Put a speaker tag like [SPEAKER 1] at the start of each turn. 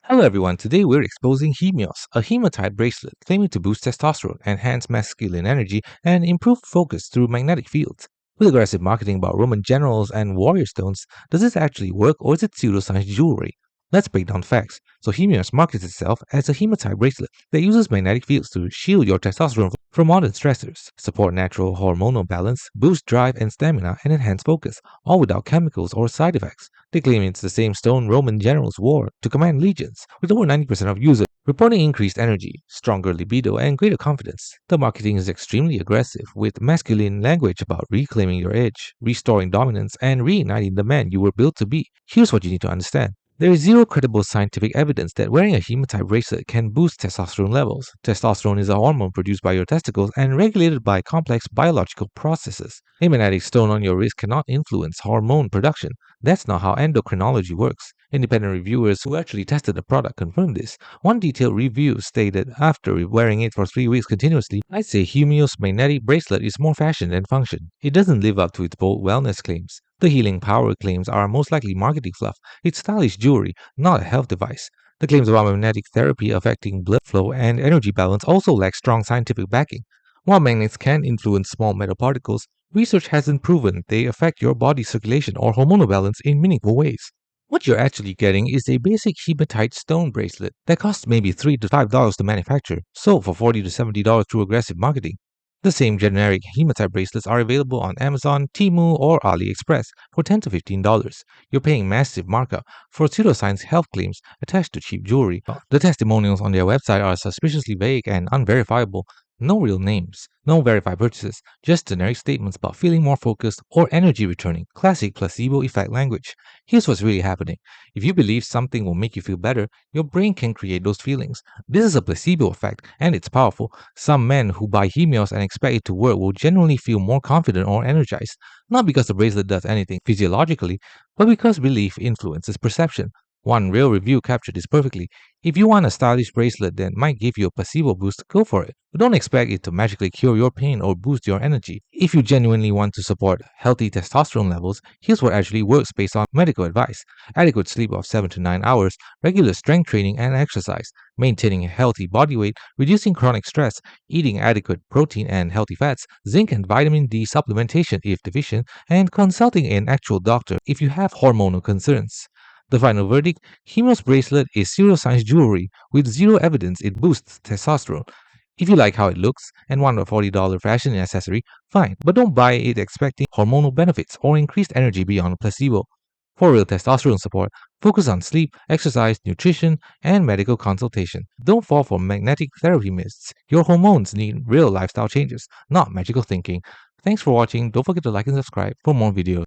[SPEAKER 1] Hello everyone, today we're exposing Hemios, a hematite bracelet claiming to boost testosterone, enhance masculine energy, and improve focus through magnetic fields. With aggressive marketing about Roman generals and warrior stones, does this actually work or is it pseudoscience jewelry? Let's break down facts. So Hemios markets itself as a hematite bracelet that uses magnetic fields to shield your testosterone from modern stressors, support natural hormonal balance, boost drive and stamina, and enhance focus, all without chemicals or side effects. They claim it's the same stone Roman generals wore to command legions, with over 90% of users reporting increased energy, stronger libido, and greater confidence. The marketing is extremely aggressive, with masculine language about reclaiming your edge, restoring dominance, and reigniting the man you were built to be. Here's what you need to understand. There is zero credible scientific evidence that wearing a hematite bracelet can boost testosterone levels. Testosterone is a hormone produced by your testicles and regulated by complex biological processes. A magnetic stone on your wrist cannot influence hormone production. That's not how endocrinology works. Independent reviewers who actually tested the product confirmed this. One detailed review stated, after wearing it for 3 weeks continuously, I'd say Hemios magnetic bracelet is more fashion than function. It doesn't live up to its bold wellness claims. The healing power claims are most likely marketing fluff. It's stylish jewelry, not a health device. The claims about magnetic therapy affecting blood flow and energy balance also lack strong scientific backing. While magnets can influence small metal particles, research hasn't proven they affect your body's circulation or hormonal balance in meaningful ways. What you're actually getting is a basic hematite stone bracelet that costs maybe $3 to $5 to manufacture, sold for $40 to $70 through aggressive marketing. The same generic hematite bracelets are available on Amazon, Temu, or AliExpress for $10 to $15. You're paying massive markup for pseudoscience health claims attached to cheap jewelry. The testimonials on their website are suspiciously vague and unverifiable. No real names, no verified purchases, just generic statements about feeling more focused or energy returning. Classic placebo effect language. Here's what's really happening. If you believe something will make you feel better, your brain can create those feelings. This is a placebo effect, and it's powerful. Some men who buy Hemios and expect it to work will genuinely feel more confident or energized, not because the bracelet does anything physiologically, but because belief influences perception. One real review captured this perfectly. If you want a stylish bracelet that might give you a placebo boost, go for it. But don't expect it to magically cure your pain or boost your energy. If you genuinely want to support healthy testosterone levels, here's what actually works based on medical advice. Adequate sleep of 7 to 9 hours, regular strength training and exercise, maintaining a healthy body weight, reducing chronic stress, eating adequate protein and healthy fats, zinc and vitamin D supplementation if deficient, and consulting an actual doctor if you have hormonal concerns. The final verdict, Hemios bracelet is pseudoscience jewelry with zero evidence it boosts testosterone. If you like how it looks and want a $40 fashion accessory, fine, but don't buy it expecting hormonal benefits or increased energy beyond placebo. For real testosterone support, focus on sleep, exercise, nutrition, and medical consultation. Don't fall for magnetic therapy myths. Your hormones need real lifestyle changes, not magical thinking. Thanks for watching. Don't forget to like and subscribe for more videos.